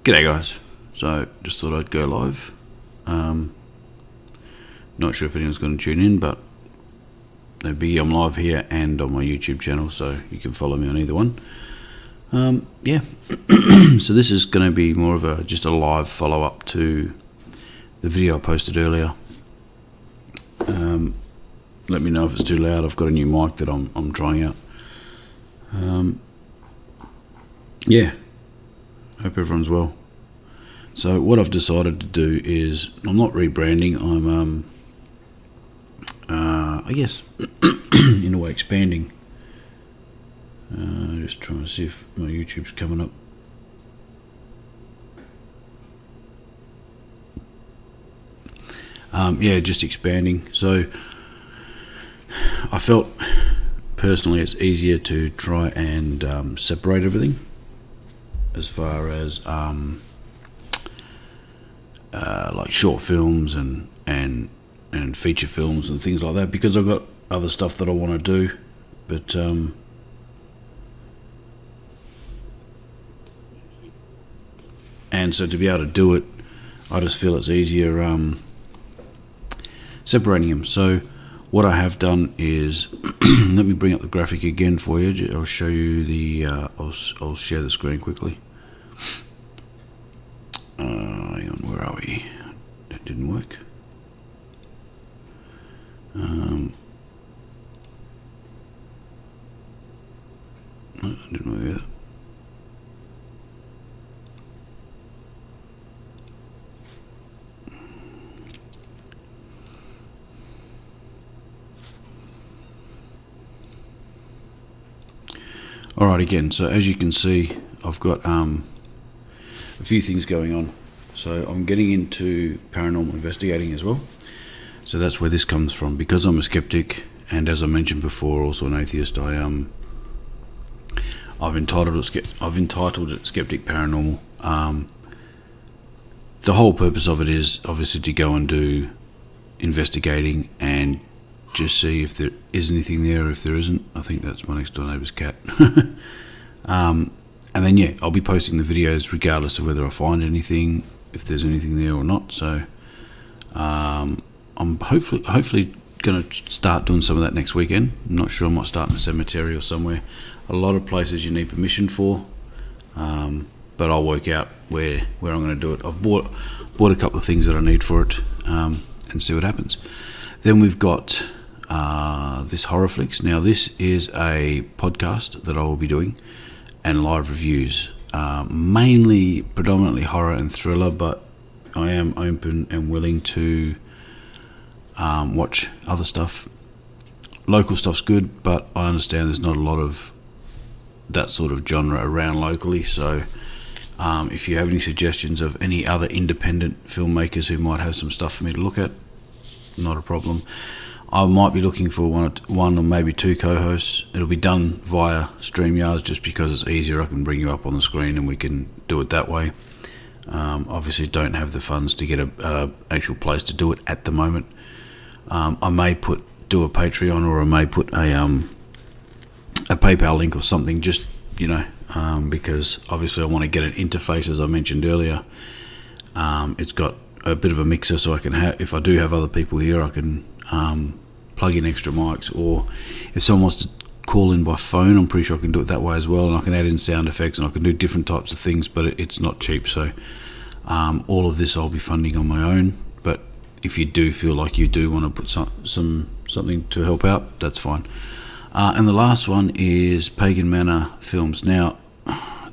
G'day guys, so just thought I'd go live. Not sure if anyone's going to tune in, but I'm live here and on my YouTube channel, so you can follow me on either one. So this is going to be more of just a live follow-up to the video I posted earlier. Let me know if it's too loud. I've got a new mic that I'm trying out. Hope everyone's well. So what I've decided to do is, I'm not rebranding, I'm I guess in a way expanding. Just trying to see if my YouTube's coming up. Just expanding. So I felt personally it's easier to try and separate everything as far as like short films and feature films and things like that, because I've got other stuff that I want to do, but and so to be able to do it, I just feel it's easier separating them. So what I have done is let me bring up the graphic again for you. I'll show you the I'll share the screen quickly. Hang on, where are we? That didn't work. No, that didn't work either. Alright, again, so as you can see, I've got a few things going on. So I'm getting into paranormal investigating as well. So that's where this comes from. Because I'm a skeptic, and as I mentioned before, also an atheist, I've entitled it Skeptic Paranormal. The whole purpose of it is obviously to go and do investigating and just see if there is anything there, or if there isn't. I think that's my next door neighbour's cat. And then I'll be posting the videos regardless of whether I find anything, if there's anything there or not. So I'm hopefully going to start doing some of that next weekend. I'm not sure. I might start in a cemetery or somewhere. A lot of places you need permission for, but I'll work out where I'm going to do it. I've bought a couple of things that I need for it, and see what happens. Then we've got this horror flicks. Now this is a podcast that I will be doing, and live reviews, predominantly horror and thriller, but I am open and willing to watch other stuff. Local stuff's good, but I understand there's not a lot of that sort of genre around locally. So if you have any suggestions of any other independent filmmakers who might have some stuff for me to look at, not a problem. I might be looking for one or maybe two co-hosts. It'll be done via StreamYard just because it's easier. I can bring you up on the screen and we can do it that way. Obviously don't have the funds to get a actual place to do it at the moment. I may do a Patreon, or I may put a PayPal link or something, just because obviously I want to get an interface, as I mentioned earlier. It's got a bit of a mixer, so I can if I do have other people here, I can plug in extra mics, or if someone wants to call in by phone, I'm pretty sure I can do it that way as well, and I can add in sound effects, and I can do different types of things, but it's not cheap. So all of this I'll be funding on my own, but if you do feel like you do want to put something to help out, that's fine. And the last one is Pagan Manor Films. Now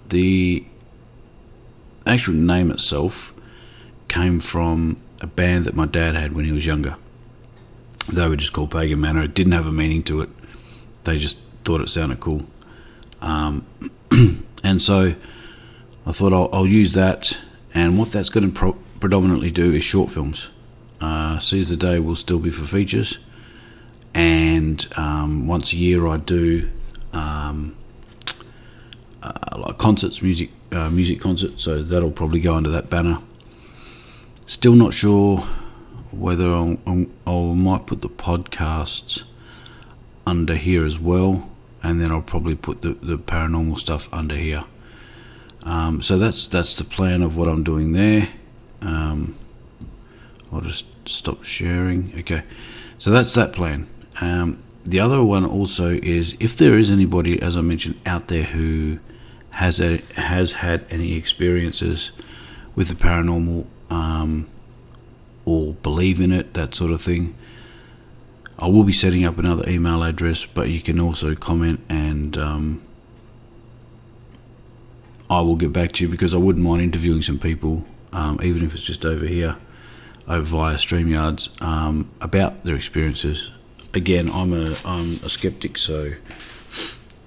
the actual name itself came from a band that my dad had when he was younger. They were just called Pagan Manor. It didn't have a meaning to it. They just thought it sounded cool. And so I thought I'll use that. And what that's going to predominantly do is short films. Seize the Day will still be for features. And once a year I do like concerts, music concerts. So that'll probably go under that banner. Still not sure whether I might put the podcasts under here as well, and then I'll probably put the paranormal stuff under here. So that's the plan of what I'm doing there. I'll just stop sharing. Okay, so that's that plan. The other one also is, if there is anybody, as I mentioned, out there who has had any experiences with the paranormal, or believe in it, that sort of thing, I will be setting up another email address, but you can also comment, and I will get back to you, because I wouldn't mind interviewing some people, even if it's just over here, over via StreamYards, about their experiences. Again, I'm a skeptic, so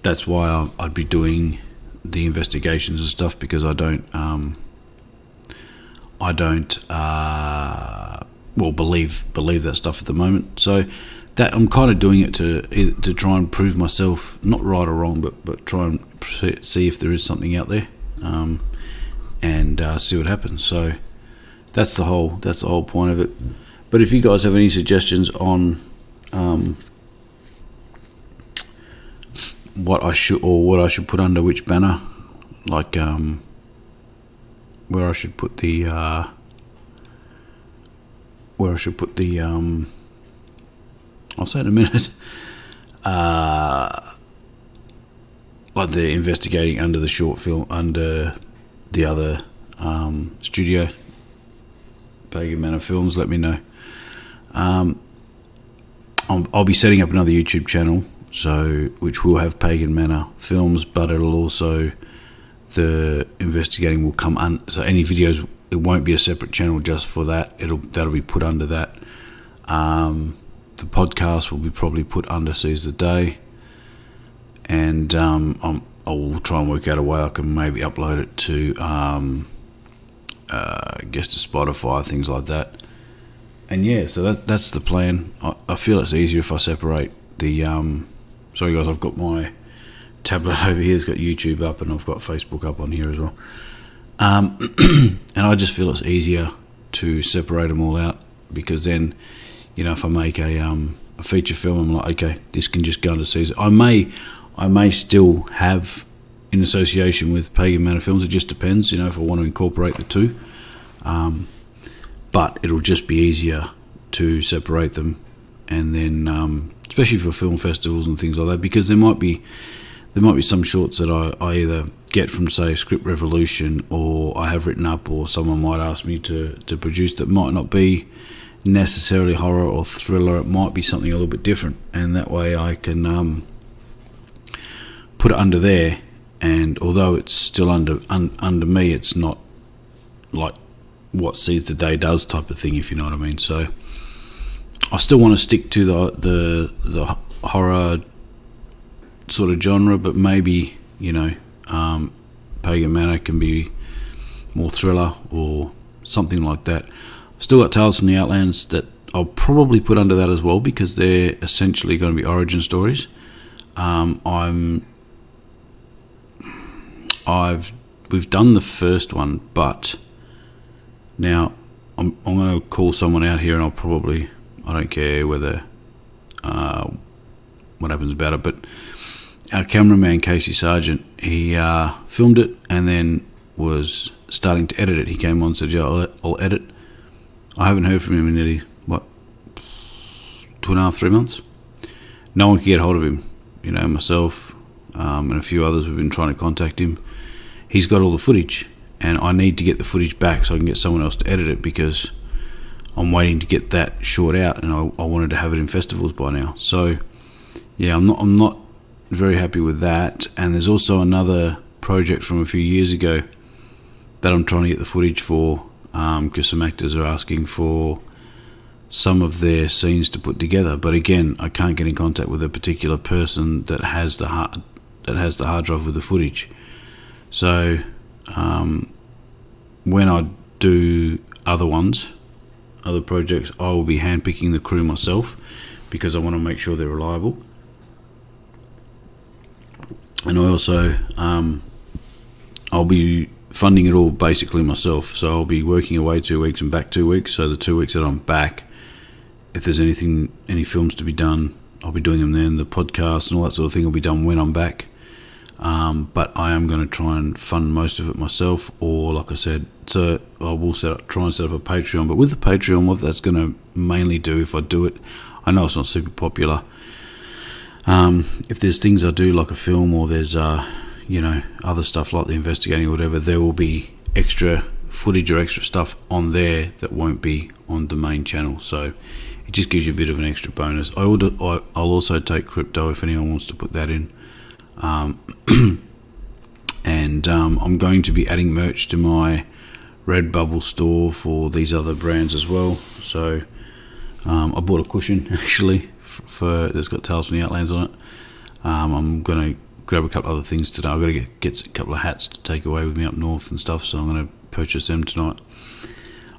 that's why I'd be doing the investigations and stuff, because I don't believe that stuff at the moment. So that I'm kind of doing it to try and prove myself, not right or wrong, but try and see if there is something out there, and see what happens. So that's the whole point of it. But if you guys have any suggestions on what I should put under which banner, like where I should put the I'll say in a minute, like the investigating under the short film, under the other studio, Pagan Manor Films, let me know. I'll be setting up another YouTube channel, which will have Pagan Manor Films, but it'll also, the investigating will come so any videos, it won't be a separate channel just for that. That'll be put under that. The podcast will be probably put under Seize the Day, and I will try and work out a way I can maybe upload it to I guess to Spotify, things like that. And yeah, so that's the plan. I feel it's easier if I separate the sorry guys, I've got my tablet over here, it's got YouTube up, and I've got Facebook up on here as well. And I just feel it's easier to separate them all out, because then, you know, if I make a feature film, I'm like, okay, this can just go into season. I may still have, in association with Pagan Manor Films, it just depends, you know, if I want to incorporate the two. But it'll just be easier to separate them, and then especially for film festivals and things like that, because there might be some shorts that I either get from, say, Script Revolution, or I have written up, or someone might ask me to produce, that might not be necessarily horror or thriller. It might be something a little bit different, and that way I can put it under there. And although it's still under me, it's not like what Seize the Day does type of thing, if you know what I mean. So I still want to stick to the horror sort of genre, but maybe, you know, Pagan Manor can be more thriller or something like that. Still got Tales from the Outlands that I'll probably put under that as well, because they're essentially going to be origin stories. We've done the first one, but now I'm going to call someone out here, and I don't care whether what happens about it, but our cameraman Casey Sargent, he filmed it and then was starting to edit it. He came on and said, yeah, I'll edit. I haven't heard from him in nearly 2.5, 3 months. No one could get hold of him. You know, myself and a few others, we've been trying to contact him. He's got all the footage, and I need to get the footage back so I can get someone else to edit it, because I'm waiting to get that short out, and I wanted to have it in festivals by now. So yeah, I'm not very happy with that. And there's also another project from a few years ago that I'm trying to get the footage for, because some actors are asking for some of their scenes to put together. But again, I can't get in contact with a particular person that has the hard drive with the footage. So when I do other projects, I will be handpicking the crew myself, because I want to make sure they're reliable. And I also I'll be funding it all basically myself, so I'll be working away 2 weeks and back 2 weeks. So the 2 weeks that I'm back, if there's any films to be done, I'll be doing them then. The podcast and all that sort of thing will be done when I'm back. but I am going to try and fund most of it myself, or like I said, so I will try and set up a Patreon. But with the Patreon, what that's going to mainly do, if I do it, I know it's not super popular. If there's things I do like a film, or there's other stuff like the investigating or whatever, there will be extra footage or extra stuff on there that won't be on the main channel. So it just gives you a bit of an extra bonus. I'll also take crypto if anyone wants to put that in. And I'm going to be adding merch to my Redbubble store for these other brands as well. So I bought a cushion actually that's got Tales from the Outlands on it. I'm going to grab a couple other things today. I've got to get a couple of hats to take away with me up north and stuff, so I'm going to purchase them tonight.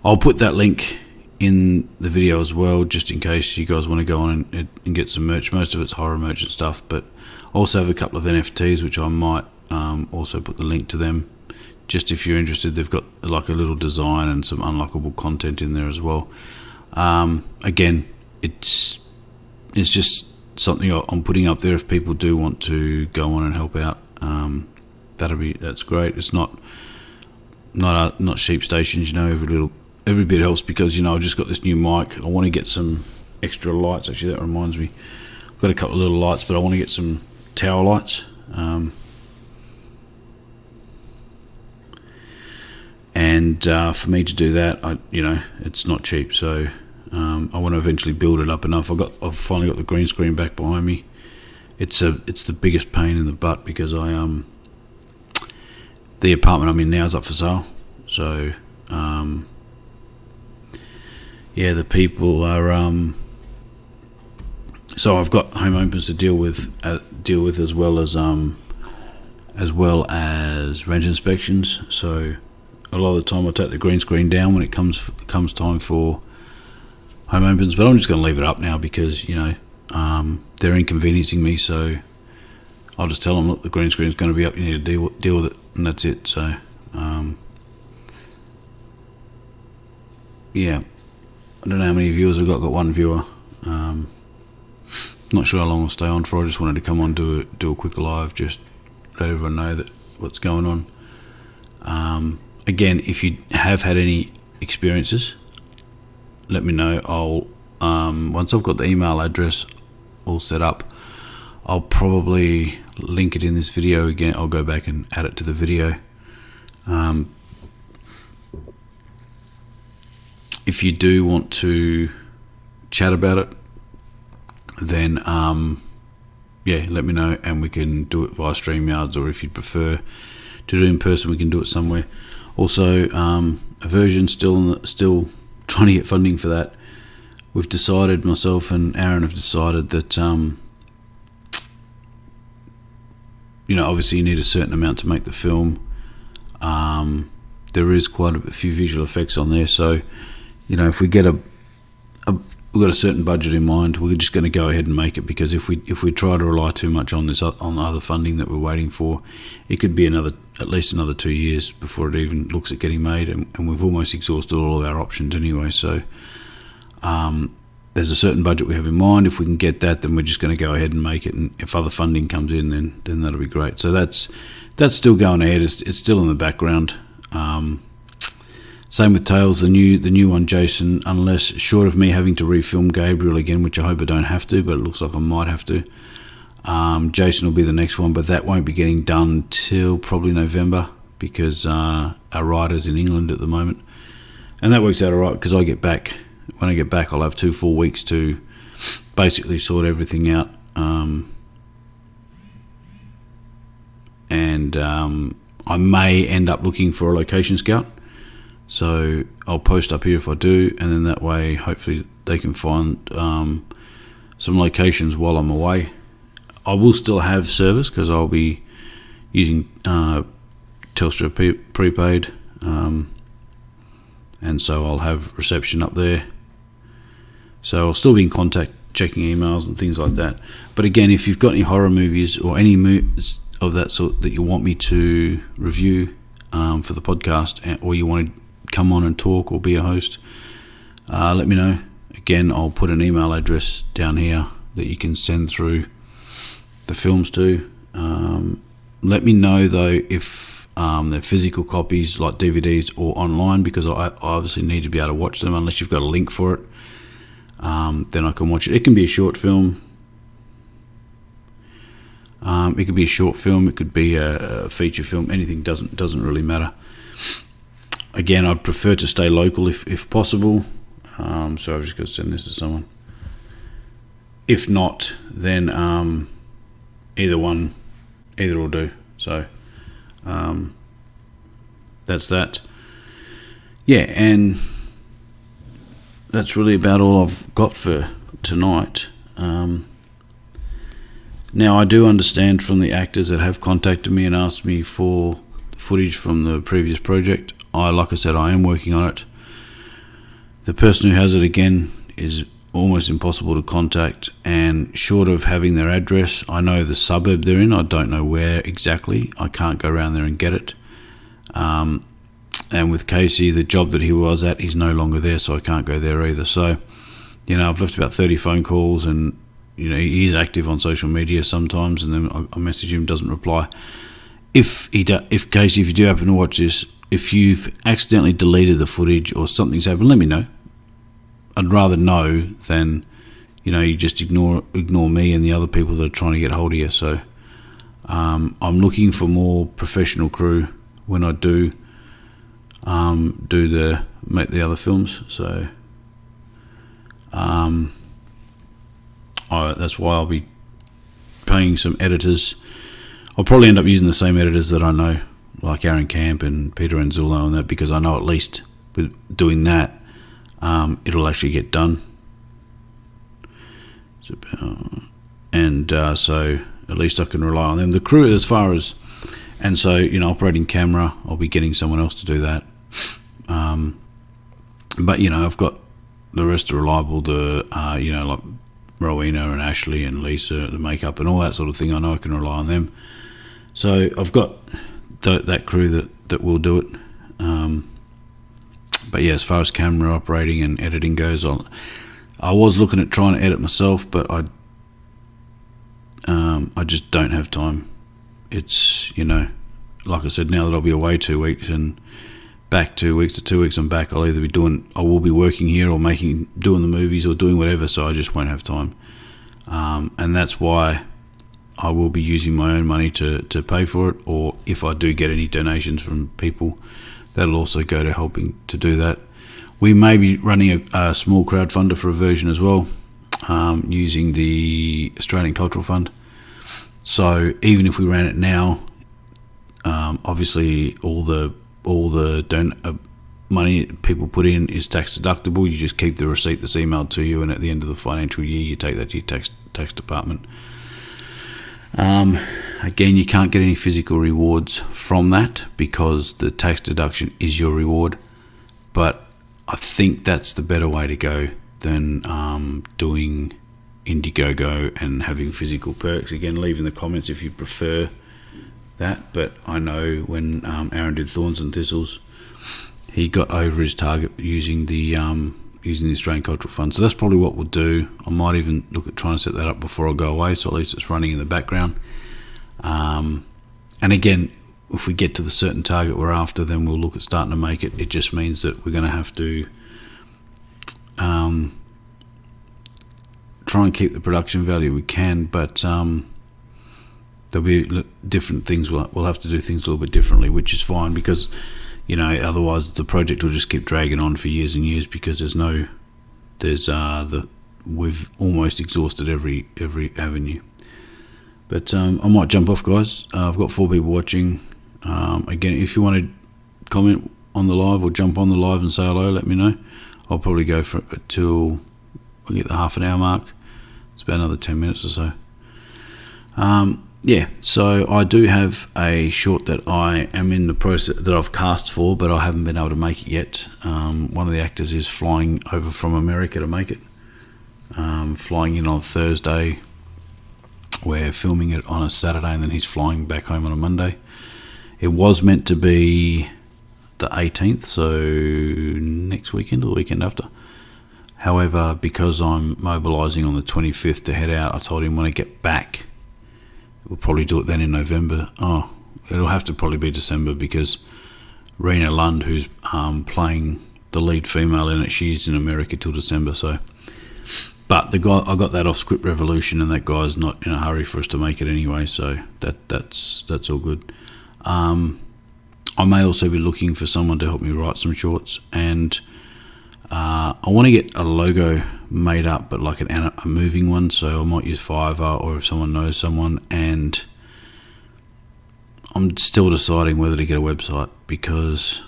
I'll put that link in the video as well, just in case you guys want to go on and get some merch. Most of it's horror merch and stuff, but I also have a couple of NFTs which I might also put the link to them, just if you're interested. They've got like a little design and some unlockable content in there as well. Again, it's just something I'm putting up there if people do want to go on and help out. That's great. It's not sheep stations, every bit helps, because I've just got this new mic. I want to get some extra lights. Actually, that reminds me, I've got a couple of little lights, but I want to get some tower lights. And for me to do that, it's not cheap. So I want to eventually build it up enough. I've finally got the green screen back behind me. It's the biggest pain in the butt, because the apartment I'm in now is up for sale. So the people are so I've got home opens to deal with as well as rent inspections. So a lot of the time I take the green screen down when it comes time for home opens, but I'm just going to leave it up now because they're inconveniencing me. So I'll just tell them, look, the green screen is going to be up, you need to deal with it, and that's it. So I don't know how many viewers I've got. Got one viewer. Not sure how long I'll stay on for. I just wanted to come on, do a quick live, just let everyone know that what's going on. Again, if you have had any experiences, let me know. I'll once I've got the email address all set up, I'll probably link it in this video again. I'll go back and add it to the video. If you do want to chat about it, then let me know, and we can do it via StreamYards, or if you'd prefer to do it in person, we can do it somewhere. Also, Aversion still trying to get funding for that. We've decided, myself and Aaron have decided that obviously you need a certain amount to make the film. There is quite a few visual effects on there, so if we get we've got a certain budget in mind, we're just going to go ahead and make it, because if we try to rely too much on the other funding that we're waiting for, it could be at least another 2 years before it even looks at getting made, and we've almost exhausted all of our options anyway. So there's a certain budget we have in mind. If we can get that, then we're just going to go ahead and make it, and if other funding comes in, then that'll be great. So that's still going ahead. It's still in the background. Same with Tales, the new one, Jason, unless short of me having to refilm Gabriel again, which I hope I don't have to, but it looks like I might have to. Jason will be the next one, but that won't be getting done till probably November, because our writer's in England at the moment, and that works out alright, because when I get back I'll have 2 full weeks to basically sort everything out, and I may end up looking for a location scout. So I'll post up here if I do, and then that way hopefully they can find some locations while I'm away. I will still have service, because I'll be using Telstra prepaid, and so I'll have reception up there. So I'll still be in contact, checking emails and things like that. But again, if you've got any horror movies or any movies of that sort that you want me to review for the podcast, or you want to come on and talk or be a host, let me know. Again, I'll put an email address down here that you can send through the films to, Let me know though if they're physical copies like DVDs or online, because I obviously need to be able to watch them unless you've got a link for it. Then I can watch it. It can be a short film. It could be a short film. It could be a feature film. Anything doesn't really matter. Again, I'd prefer to stay local if possible. So I've just got to send this to someone. If not, then either will do. So that's that. Yeah, and that's really about all I've got for tonight. Now, I do understand from the actors that have contacted me and asked me for footage from the previous project. Like I said, I am working on it. The person who has it, again, is almost impossible to contact, and short of having their address, I know the suburb they're in. I don't know where exactly. I can't go around there and get it. And with Casey, the job that he was at, he's no longer there, so I can't go there either. So, I've left about 30 phone calls, and he's active on social media sometimes, and then I message him, doesn't reply. If Casey, if you do happen to watch this, if you've accidentally deleted the footage or something's happened, let me know. I'd rather know than, you just ignore me and the other people that are trying to get hold of you. So I'm looking for more professional crew when I do make the other films. So that's why I'll be paying some editors. I'll probably end up using the same editors that I know, like Aaron Camp and Peter Anzullo and that, because I know at least with doing that, it'll actually get done. So at least I can rely on them. The crew, as far as, and so operating camera, I'll be getting someone else to do that. But I've got the rest are reliable. Like Rowena and Ashley and Lisa, the makeup and all that sort of thing. I know I can rely on them. So I've got that crew that will do it. But yeah, as far as camera operating and editing goes, I was looking at trying to edit myself, but I just don't have time. It's like I said, now that I'll be away 2 weeks and back 2 weeks to 2 weeks, I'm back. I will be working here or doing the movies or doing whatever. So I just won't have time, and that's why I will be using my own money to pay for it. Or if I do get any donations from people, that'll also go to helping to do that. We may be running a small crowdfunder for a version as well, using the Australian Cultural Fund. So even if we ran it now, obviously all the money people put in is tax deductible. You just keep the receipt that's emailed to you, and at the end of the financial year, you take that to your tax department. Again, you can't get any physical rewards from that because the tax deduction is your reward. But I think that's the better way to go than doing Indiegogo and having physical perks. Again, leave in the comments if you prefer that. But I know when Aaron did Thorns and Thistles, he got over his target using the Australian Cultural Fund. So that's probably what we'll do. I might even look at trying to set that up before I go away, so at least it's running in the background. And again, if we get to the certain target we're after, then we'll look at starting to make it. It just means that we're going to have to try and keep the production value we can, but there'll be different things. We'll have to do things a little bit differently, which is fine, because otherwise the project will just keep dragging on for years and years, because we've almost exhausted every avenue. But I might jump off, guys. I've got 4 people watching. Again, if you want to comment on the live or jump on the live and say hello, let me know. I'll probably go for it till we get the half an hour mark. It's about another 10 minutes or so. So I do have a short that I am in the process that I've cast for, but I haven't been able to make it yet. One of the actors is flying over from America to make it. Flying in on Thursday. We're filming it on a Saturday, and then he's flying back home on a Monday. It was meant to be the 18th, so next weekend or the weekend after. However, because I'm mobilising on the 25th to head out, I told him when I get back, we'll probably do it then in November. Oh, it'll have to probably be December, because Rena Lund, who's playing the lead female in it, she's in America till December. So, but the guy, I got that off Script Revolution, and that guy's not in a hurry for us to make it anyway. So that's all good. I may also be looking for someone to help me write some shorts, and I want to get a logo made up, but like a moving one. So I might use Fiverr, or if someone knows someone. And I'm still deciding whether to get a website, because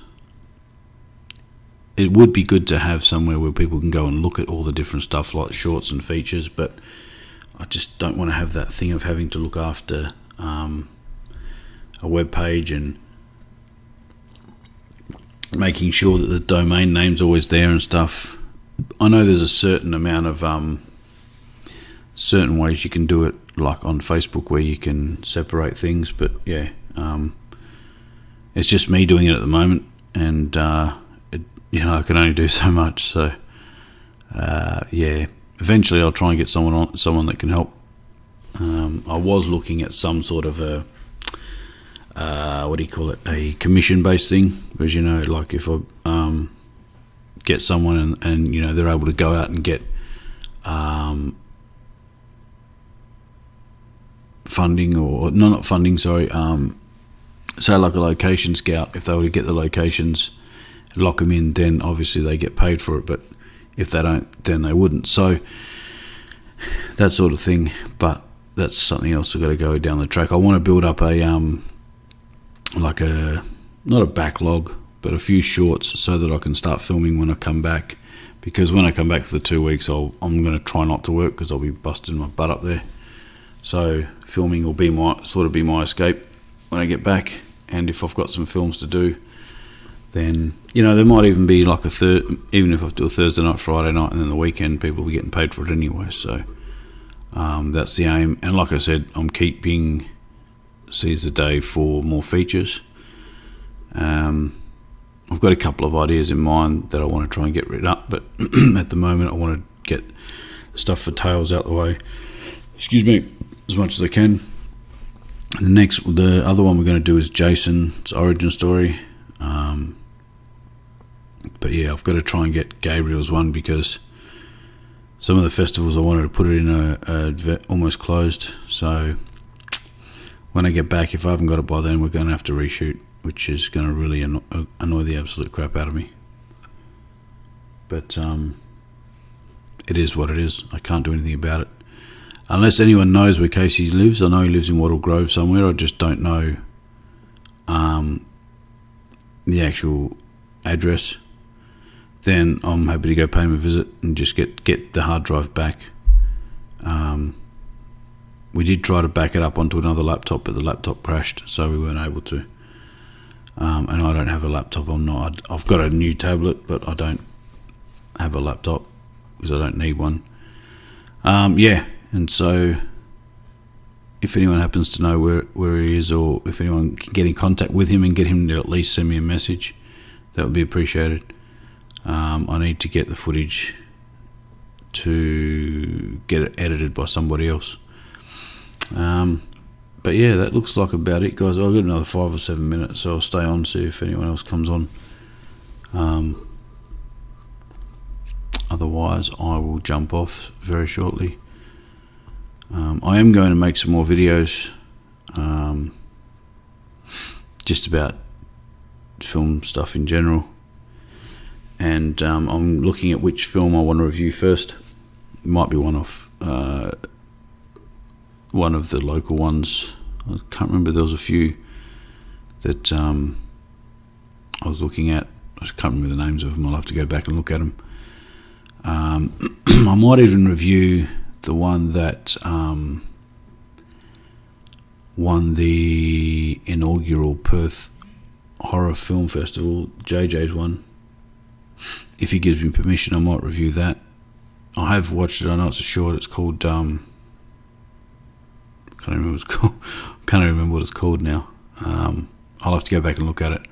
it would be good to have somewhere where people can go and look at all the different stuff like shorts and features, but I just don't want to have that thing of having to look after a web page and making sure that the domain name's always there and stuff. I know there's a certain amount of certain ways you can do it, like on Facebook, where you can separate things, but yeah, it's just me doing it at the moment, and I can only do so much. So yeah, eventually I'll try and get someone that can help. I was looking at some sort of a a commission-based thing, because like if I get someone and they're able to go out and get funding, or not funding, sorry, say like a location scout, if they were to get the locations, lock them in, then obviously they get paid for it, but if they don't, then they wouldn't. So that sort of thing, but that's something else I've got to go down the track. I want to build up a not a backlog, but a few shorts, so that I can start filming when I come back, because when I come back for the 2 weeks, I'm going to try not to work, because I'll be busting my butt up there. So filming will be my escape when I get back. And if I've got some films to do, then there might even be like even if I do a Thursday night, Friday night, and then the weekend, people will be getting paid for it anyway. So that's the aim. And like I said, I'm keeping seize the day for more features. I've got a couple of ideas in mind that I want to try and get rid of, but at the moment I want to get stuff for Tales out the way, as much as I can. The other one we're going to do is Jason's origin story. But yeah, I've got to try and get Gabriel's one, because some of the festivals I wanted to put it in almost closed. So when I get back, if I haven't got it by then, we're going to have to reshoot, which is going to really annoy the absolute crap out of me. But it is what it is. I can't do anything about it. Unless anyone knows where Casey lives. I know he lives in Wattle Grove somewhere. I just don't know the actual address. Then I'm happy to go pay him a visit and just get the hard drive back. We did try to back it up onto another laptop, but the laptop crashed, so we weren't able to. And I don't have a laptop. I've got a new tablet, but I don't have a laptop because I don't need one. Yeah, and so if anyone happens to know where he is, or if anyone can get in contact with him and get him to at least send me a message, that would be appreciated. I need to get the footage to get it edited by somebody else. But yeah, that looks like about it, guys. I've got another 5 or 7 minutes, so I'll stay on, see if anyone else comes on. Otherwise, I will jump off very shortly. I am going to make some more videos, just about film stuff in general. And I'm looking at which film I want to review first. It might be one of the local ones. I can't remember. There was a few that I was looking at. I can't remember the names of them. I'll have to go back and look at them. I might even review the one that won the inaugural Perth Horror Film Festival, JJ's one. If he gives me permission, I might review that. I have watched it. I know it's a short. It's called can't remember what it's called now. I'll have to go back and look at it.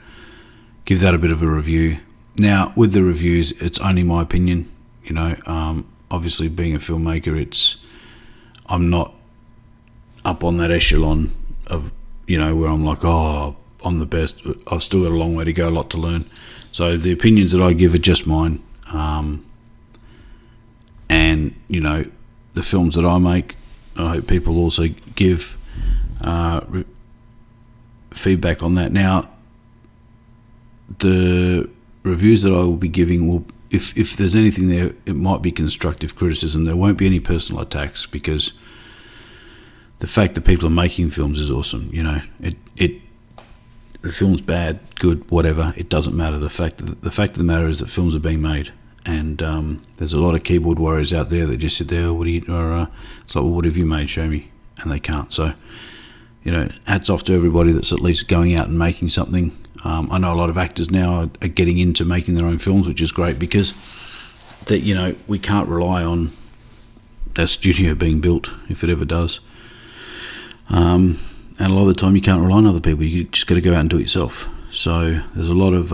Give that a bit of a review. Now, with the reviews, it's only my opinion. Obviously, being a filmmaker, I'm not up on that echelon of, where I'm like, oh, I'm the best. I've still got a long way to go, a lot to learn. So the opinions that I give are just mine. And, the films that I make, I hope people also give feedback on that. Now, the reviews that I will be giving will, if there's anything there, it might be constructive criticism. There won't be any personal attacks, because the fact that people are making films is awesome. The film's bad, good, whatever, it doesn't matter. The fact of the matter is that films are being made, and there's a lot of keyboard warriors out there that just sit there. It's like, well, what have you made? Show me, and they can't. So, hats off to everybody that's at least going out and making something. I know a lot of actors now are getting into making their own films, which is great, because that we can't rely on that studio being built if it ever does. And a lot of the time you can't rely on other people. You just got to go out and do it yourself. So there's a lot of,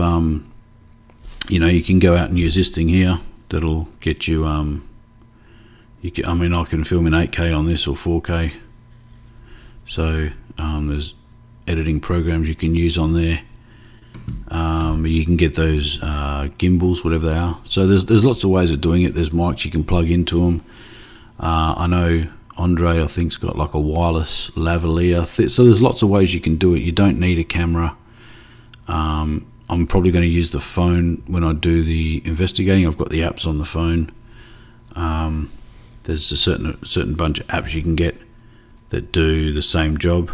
you can go out and use this thing here that'll get you, I can film in 8K on this or 4K. So there's editing programs you can use on there. You can get those gimbals, whatever they are. So there's lots of ways of doing it. There's mics you can plug into them. I know Andre, I think's got like a wireless lavalier. So there's lots of ways you can do it. You don't need a camera. I'm probably going to use the phone when I do the investigating. I've got the apps on the phone. There's a certain bunch of apps you can get that do the same job.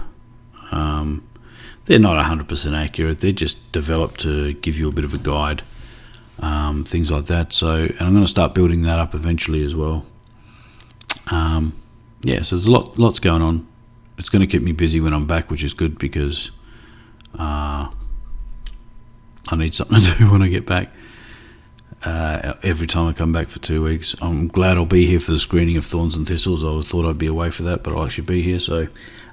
They're not 100% accurate. They're just developed to give you a bit of a guide, things like that. So, and I'm going to start building that up eventually as well. So there's lots going on. It's going to keep me busy when I'm back, which is good, because I need something to do when I get back. Every time I come back for 2 weeks, I'm glad I'll be here for the screening of Thorns and Thistles. I thought I'd be away for that, but I'll actually be here. So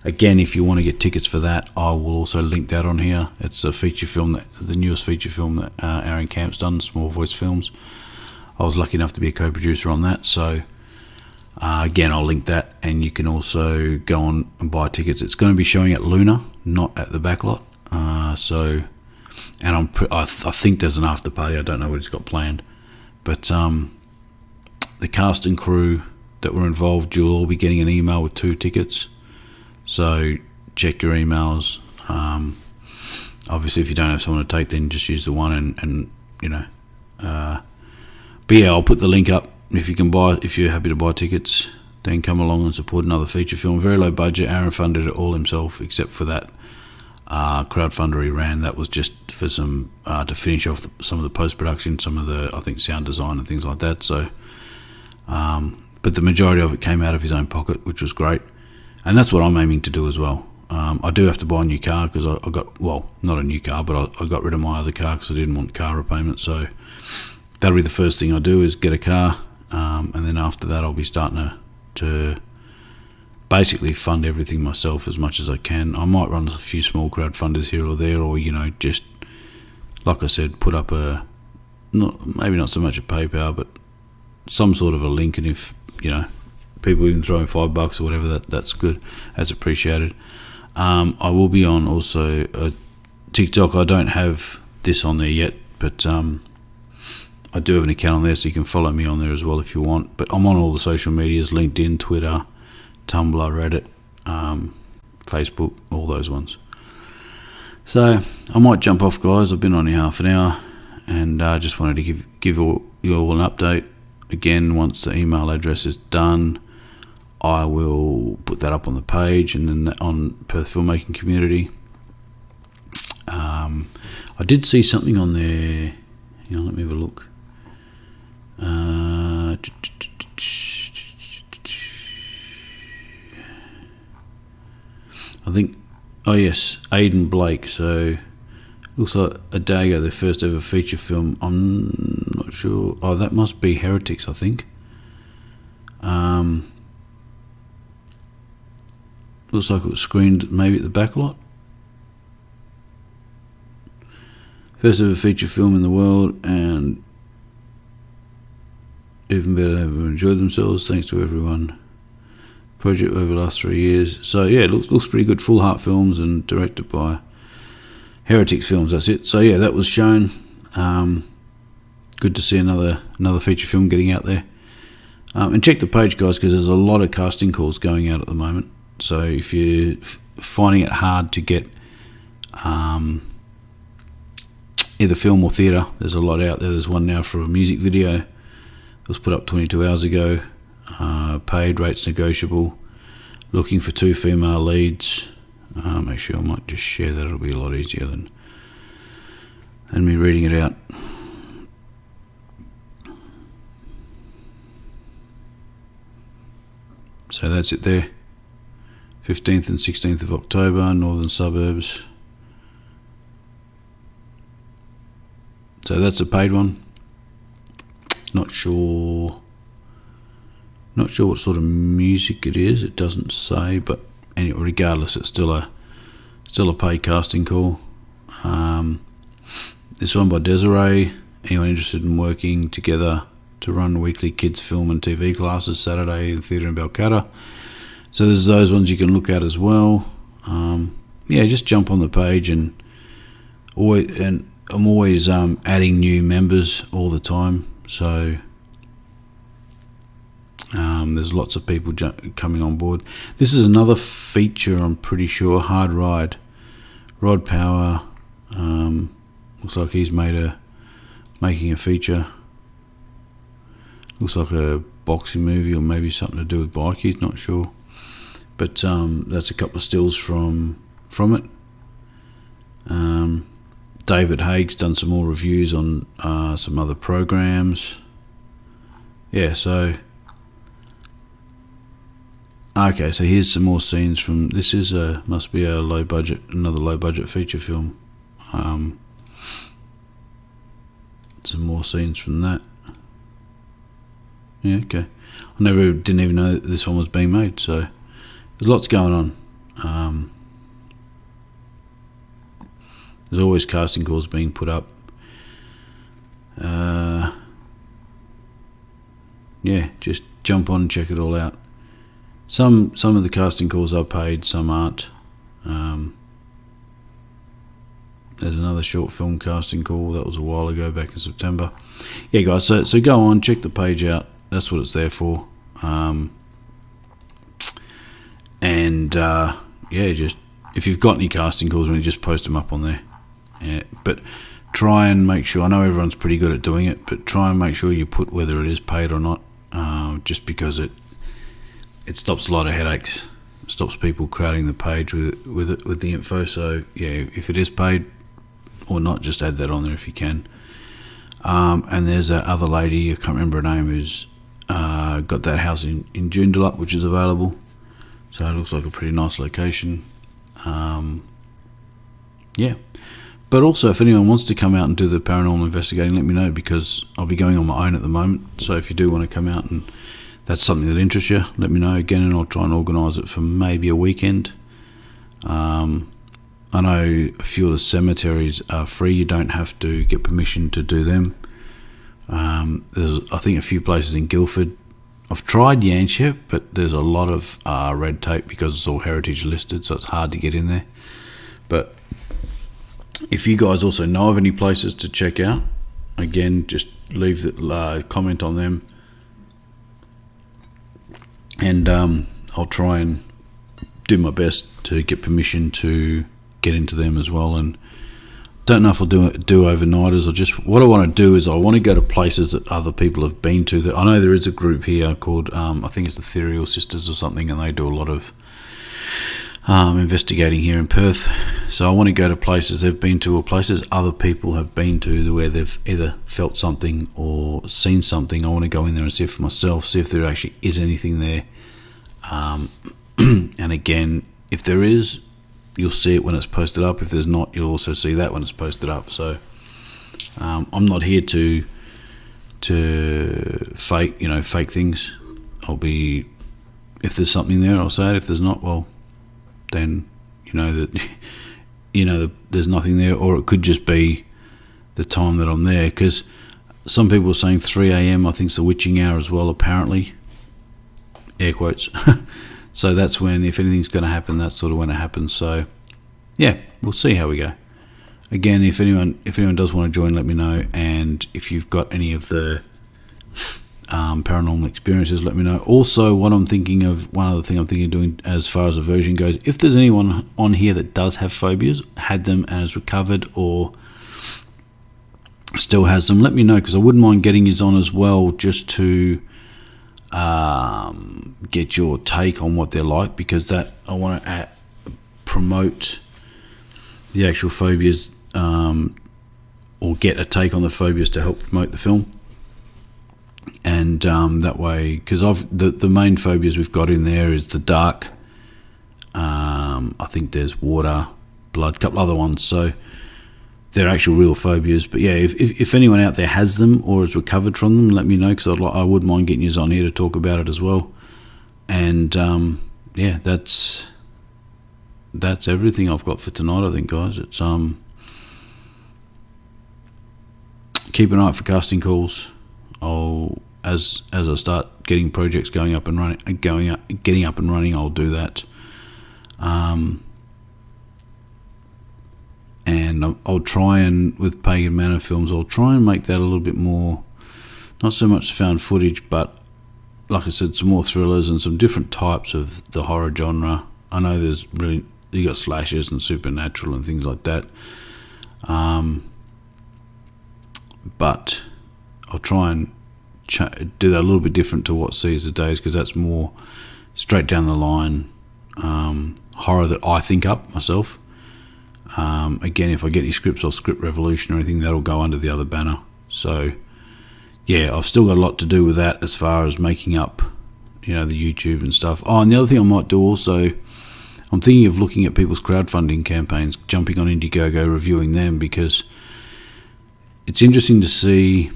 again, if you want to get tickets for that, I will also link that on here. It's a feature film, the newest feature film that Aaron Camp's done, Small Voice Films. I was lucky enough to be a co-producer on that. So again, I'll link that, and you can also go on and buy tickets. It's going to be showing at Luna, not at the backlot. And I think there's an after party. I don't know what he's got planned, but the cast and crew that were involved, you'll all be getting an email with 2 tickets. So check your emails. Obviously, if you don't have someone to take, then just use the one, and but yeah, I'll put the link up. If you're happy to buy tickets, then come along and support another feature film. Very low budget. Aaron funded it all himself, except for that crowdfunder he ran. That was just for some to finish off some of the post-production, some of the, I think, sound design and things like that. So, but the majority of it came out of his own pocket, which was great, and that's what I'm aiming to do as well. I do have to buy a new car, because I got, well, not a new car, but I got rid of my other car because I didn't want car repayment. So that'll be the first thing I do, is get a car. And then after that, I'll be starting to basically fund everything myself as much as I can. I might run a few small crowdfunders here or there, or just like I said, put up maybe not so much a PayPal, but some sort of a link. And if people even throw in $5 or whatever, that's good. That's appreciated. I will be on also TikTok. I don't have this on there yet, but I do have an account on there, so you can follow me on there as well if you want. But I'm on all the social medias: LinkedIn, Twitter, Tumblr, Reddit, Facebook, all those ones. So I might jump off, guys. I've been on here half an hour, and I just wanted to give you all an update. Again, once the email address is done, I will put that up on the page, and then on Perth Filmmaking Community. I did see something on there. Hang on, let me have a look. I think, oh yes, Aidan Blake. So looks like a day ago, their first ever feature film. I'm not sure. Oh, that must be Heretics, I think. Looks like it was screened maybe at the backlot. First ever feature film in the world, and even better, they've enjoyed themselves. Thanks to everyone project over the last 3 years. So yeah, it looks pretty good. Full Heart Films and directed by Heretics Films. That's it. So yeah, that was shown. Good to see another feature film getting out there. And check the page, guys, because there's a lot of casting calls going out at the moment. So if you're finding it hard to get either film or theatre, there's a lot out there. There's one now for a music video. It was put up 22 hours ago. Paid, rates negotiable. Looking for 2 female leads. Actually, I might just share that. It'll be a lot easier than me reading it out. So that's it there. 15th and 16th of October, Northern Suburbs. So that's a paid one. Not sure what sort of music it is. It doesn't say, but anyway, regardless, it's still a paid casting call. This one by Desiree. Anyone interested in working together to run weekly kids film and TV classes, Saturday in theatre in Balcatta. So there's those ones you can look at as well. Yeah, just jump on the page and I'm always adding new members all the time. So there's lots of people coming on board. This is another feature, I'm pretty sure. Hard Ride. Rod Power. Looks like he's making a feature. Looks like a boxing movie or maybe something to do with bikies, not sure. But that's a couple of stills from it. David Haig's done some more reviews on some other programs. Yeah, so okay, so here's some more scenes from this. Is must be another low budget feature film. Some more scenes from that. Yeah, okay. I didn't even know that this one was being made. So there's lots going on. There's always casting calls being put up. Yeah, just jump on and check it all out. Some of the casting calls are paid, some aren't. There's another short film casting call. That was a while ago, back in September. Yeah, guys, so go on, check the page out. That's what it's there for. Yeah, just if you've got any casting calls, just post them up on there. Yeah, but try and make sure. I know everyone's pretty good at doing it, but try and make sure you put whether it is paid or not. Just because it stops a lot of headaches. It stops people crowding the page with the info. So yeah, if it is paid or not, just add that on there if you can. And there's that other lady, I can't remember her name, who's got that house in Joondalup, which is available. So it looks like a pretty nice location. Yeah. But also, if anyone wants to come out and do the paranormal investigating, let me know, because I'll be going on my own at the moment. So if you do want to come out and that's something that interests you, let me know again, and I'll try and organise it for maybe a weekend. I know a few of the cemeteries are free. You don't have to get permission to do them. There's, I think, a few places in Guildford. I've tried Yanship, but there's a lot of red tape because it's all heritage listed, so it's hard to get in there. But if you guys also know of any places to check out, again, just leave the comment on them, and I'll try and do my best to get permission to get into them as well. And don't know if I'll do overnighters, or just what I want to do is I want to go to places that other people have been to. That I know there is a group here called I think it's the Ethereal Sisters or something, and they do a lot of investigating here in Perth. So I want to go to places they've been to, or places other people have been to, where they've either felt something or seen something. I want to go in there and see it for myself, see if there actually is anything there. And again, if there is, you'll see it when it's posted up. If there's not, you'll also see that when it's posted up. So I'm not here to fake things. I'll be, if there's something there, I'll say it. If there's not, well, then that there's nothing there. Or it could just be the time that I'm there, because some people are saying 3 a.m. I think it's the witching hour as well, apparently, air quotes. So that's when, if anything's going to happen, that's sort of when it happens. So yeah, we'll see how we go. Again, if anyone does want to join, let me know. And if you've got any of the paranormal experiences, let me know. Also, one other thing I'm thinking of doing as far as a version goes, if there's anyone on here that does have phobias, had them and has recovered, or still has them, let me know, because I wouldn't mind getting his on as well, just to get your take on what they're like, because that I want to promote the actual phobias, or get a take on the phobias to help promote the film. And that way, because the main phobias we've got in there is the dark, I think there's water, blood, a couple other ones, so they're actual real phobias. But yeah, if anyone out there has them or has recovered from them, let me know, because I wouldn't mind getting you on here to talk about it as well. And yeah, that's everything I've got for tonight, I think, guys. It's keep an eye out for casting calls. As I start getting projects getting up and running, I'll do that. And I'll try, and with Pagan Manor films, I'll try and make that a little bit more, not so much found footage, but like I said, some more thrillers and some different types of the horror genre. I know you got slashers and supernatural and things like that. But I'll try and do that a little bit different to what sees the days, because that's more straight down the line horror that I think up myself. Again, if I get any scripts or Script Revolution or anything, that'll go under the other banner. So yeah, I've still got a lot to do with that as far as making up, the YouTube and stuff. Oh, and the other thing I might do also, I'm thinking of looking at people's crowdfunding campaigns, jumping on Indiegogo, reviewing them, because it's interesting to see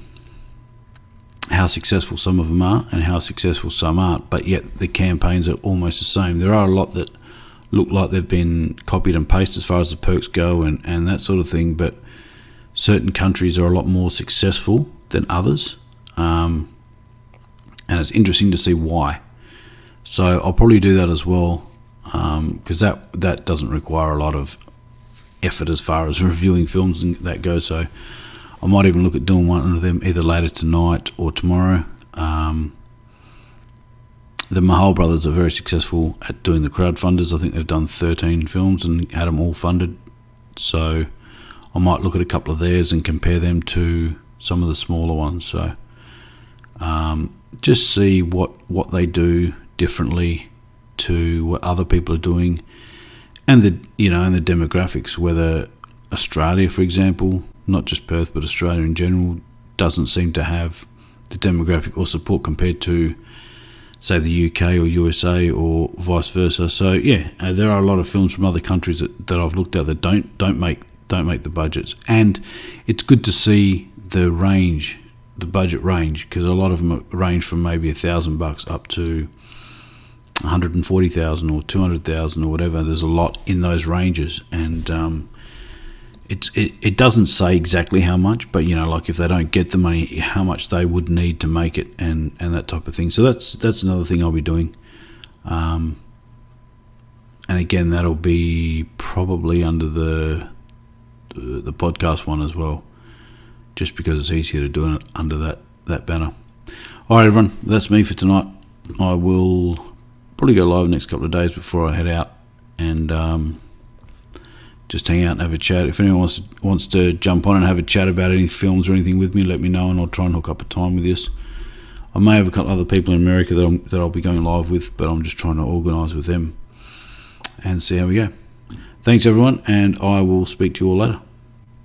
how successful some of them are and how successful some aren't, but yet the campaigns are almost the same. There are a lot that look like they've been copied and pasted as far as the perks go and that sort of thing, but certain countries are a lot more successful than others, and it's interesting to see why. So I'll probably do that as well, because that doesn't require a lot of effort as far as reviewing films and that goes. So I might even look at doing one of them either later tonight or tomorrow. The Mahal brothers are very successful at doing the crowdfunders. I think they've done 13 films and had them all funded. So I might look at a couple of theirs and compare them to some of the smaller ones. So just see what they do differently to what other people are doing, and the demographics. Whether Australia, for example, not just Perth, but Australia in general, doesn't seem to have the demographic or support compared to, say, the UK or USA or vice versa. So yeah, there are a lot of films from other countries that I've looked at that don't make the budgets, and it's good to see the budget range, because a lot of them range from maybe $1,000 up to 140,000 or 200,000 or whatever. There's a lot in those ranges, and it doesn't say exactly how much, but like if they don't get the money, how much they would need to make it, and that type of thing. So that's another thing I'll be doing, and again, that'll be probably under the podcast one as well, just because it's easier to do it under that banner. All right, everyone, that's me for tonight. I will probably go live the next couple of days before I head out, and just hang out and have a chat. If anyone wants to jump on and have a chat about any films or anything with me, let me know, and I'll try and hook up a time with you. I may have a couple other people in America that I'll be going live with, but I'm just trying to organise with them and see how we go. Thanks, everyone, and I will speak to you all later.